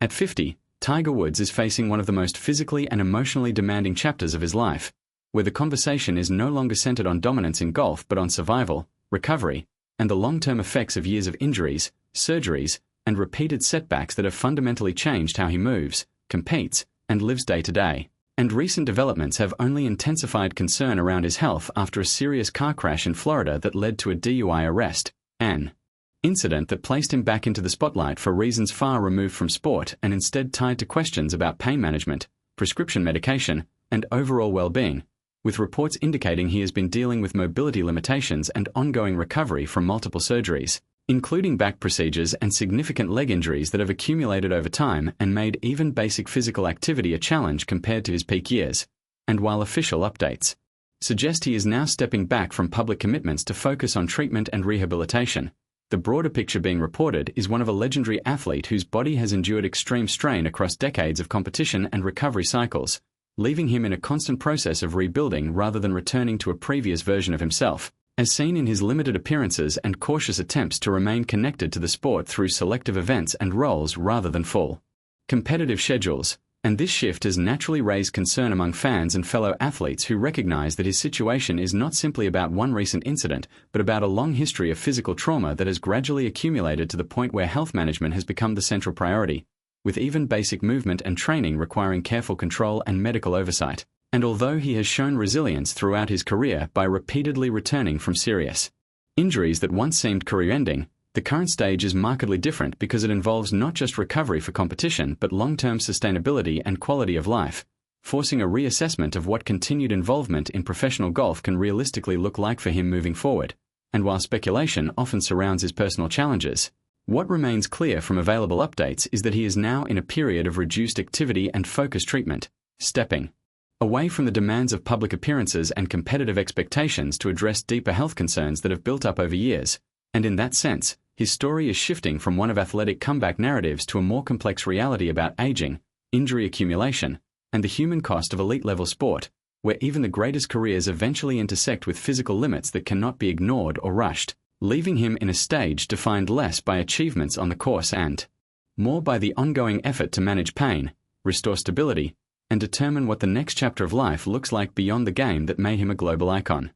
At 50, Tiger Woods is facing one of the most physically and emotionally demanding chapters of his life, where the conversation is no longer centered on dominance in golf but on survival, recovery, and the long-term effects of years of injuries, surgeries, and repeated setbacks that have fundamentally changed how he moves, competes, and lives day to day. And recent developments have only intensified concern around his health after a serious car crash in Florida that led to a DUI arrest, an incident that placed him back into the spotlight for reasons far removed from sport and instead tied to questions about pain management, prescription medication, and overall well-being, with reports indicating he has been dealing with mobility limitations and ongoing recovery from multiple surgeries, including back procedures and significant leg injuries that have accumulated over time and made even basic physical activity a challenge compared to his peak years. And while official updates suggest he is now stepping back from public commitments to focus on treatment and rehabilitation, the broader picture being reported is one of a legendary athlete whose body has endured extreme strain across decades of competition and recovery cycles, leaving him in a constant process of rebuilding rather than returning to a previous version of himself, as seen in his limited appearances and cautious attempts to remain connected to the sport through selective events and roles rather than full competitive schedules. And this shift has naturally raised concern among fans and fellow athletes who recognize that his situation is not simply about one recent incident, but about a long history of physical trauma that has gradually accumulated to the point where health management has become the central priority, with even basic movement and training requiring careful control and medical oversight. And although he has shown resilience throughout his career by repeatedly returning from serious injuries that once seemed career-ending, the current stage is markedly different because it involves not just recovery for competition but long-term sustainability and quality of life, forcing a reassessment of what continued involvement in professional golf can realistically look like for him moving forward. And while speculation often surrounds his personal challenges, what remains clear from available updates is that he is now in a period of reduced activity and focused treatment, stepping away from the demands of public appearances and competitive expectations to address deeper health concerns that have built up over years. And in that sense, his story is shifting from one of athletic comeback narratives to a more complex reality about aging, injury accumulation, and the human cost of elite-level sport, where even the greatest careers eventually intersect with physical limits that cannot be ignored or rushed, leaving him in a stage defined less by achievements on the course and more by the ongoing effort to manage pain, restore stability, and determine what the next chapter of life looks like beyond the game that made him a global icon.